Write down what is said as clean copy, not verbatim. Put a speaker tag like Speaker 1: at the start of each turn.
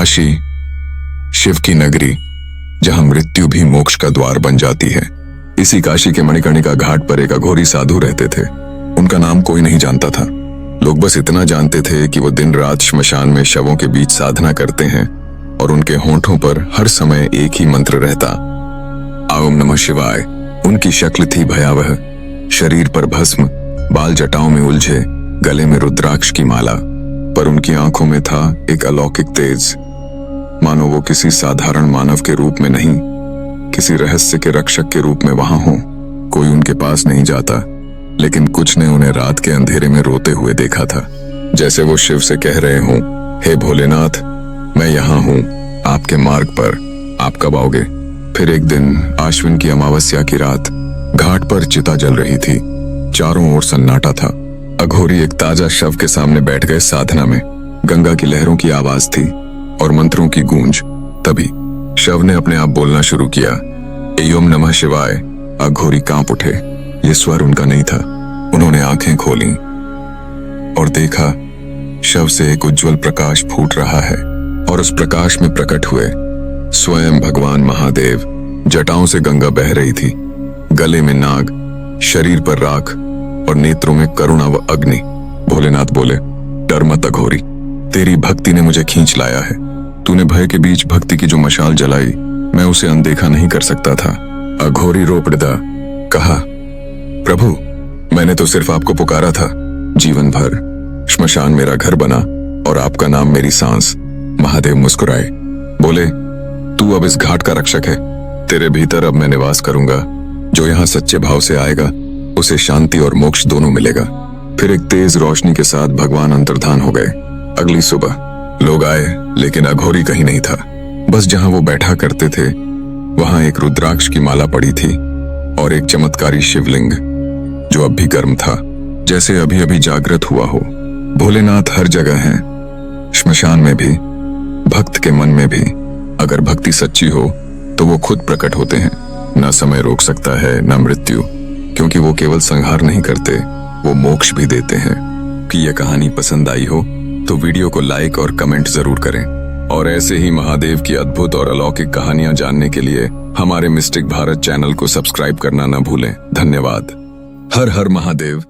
Speaker 1: काशी, शिव की नगरी, जहां मृत्यु भी मोक्ष का द्वार बन जाती है। इसी काशी के मणिकर्णिका घाट पर एक अघोरी साधु रहते थे। उनका नाम कोई नहीं जानता था। लोग बस इतना जानते थे कि वो दिन रात श्मशान में शवों के बीच साधना करते हैं और उनके होंठों पर हर समय एक ही मंत्र रहता, ओम नमः शिवाय। उनकी शक्ल थी भयावह, शरीर पर भस्म, बाल जटाओं में उलझे, गले में रुद्राक्ष की माला, पर उनकी आंखों में था एक अलौकिक तेज, मानो वो किसी साधारण मानव के रूप में नहीं, किसी रहस्य के रक्षक के रूप में वहां हो। कोई उनके पास नहीं जाता, लेकिन कुछ ने उन्हें रात के अंधेरे में रोते हुए देखा था, जैसे वो शिव से कह रहे हों, हे भोलेनाथ, मैं यहाँ हूँ, आपके मार्ग पर, आप कब आओगे? फिर एक दिन आश्विन की अमावस्या की रात, घाट पर चिता जल रही थी। चारों ओर सन्नाटा था। अघोरी एक ताजा शव के सामने बैठ गए साधना में। गंगा की लहरों की आवाज थी और मंत्रों की गूंज। तभी शव ने अपने आप बोलना शुरू किया, ओम नमः शिवाय। अघोरी कांप उठे। ये स्वर उनका नहीं था। उन्होंने आंखें खोली और देखा, शव से एक उज्जवल प्रकाश फूट रहा है और उस प्रकाश में प्रकट हुए स्वयं भगवान महादेव। जटाओं से गंगा बह रही थी, गले में नाग, शरीर पर राख और नेत्रों में करुणा व अग्नि। भोलेनाथ बोले, डर मत अघोरी, तेरी भक्ति ने मुझे खींच लाया है। तूने भय के बीच भक्ति की जो मशाल जलाई, मैं उसे अनदेखा नहीं कर सकता था। अघोरी रो पड़ा, कहा, प्रभु, मैंने तो सिर्फ आपको पुकारा था। जीवन भर श्मशान मेरा घर बना और आपका नाम मेरी सांस। महादेव मुस्कुराए, बोले, तू अब इस घाट का रक्षक है। तेरे भीतर अब मैं निवास करूंगा। जो यहाँ सच्चे भाव से आएगा, उसे शांति और मोक्ष दोनों मिलेगा। फिर एक तेज रोशनी के साथ भगवान अंतर्धान हो गए। अगली सुबह लोग आए, लेकिन अघोरी कहीं नहीं था। बस जहां वो बैठा करते थे, वहां एक रुद्राक्ष की माला पड़ी थी और एक चमत्कारी शिवलिंग, जो अब भी गर्म था, जैसे अभी अभी जागृत हुआ हो। भोलेनाथ हर जगह हैं, श्मशान में भी, भक्त के मन में भी। अगर भक्ति सच्ची हो तो वो खुद प्रकट होते हैं। न समय रोक सकता है, न मृत्यु, क्योंकि वो केवल संहार नहीं करते, वो मोक्ष भी देते हैं। कि ये कहानी पसंद आई हो तो वीडियो को लाइक और कमेंट जरूर करें, और ऐसे ही महादेव की अद्भुत और अलौकिक कहानियां जानने के लिए हमारे मिस्टिक भारत चैनल को सब्सक्राइब करना न भूलें। धन्यवाद। हर हर महादेव।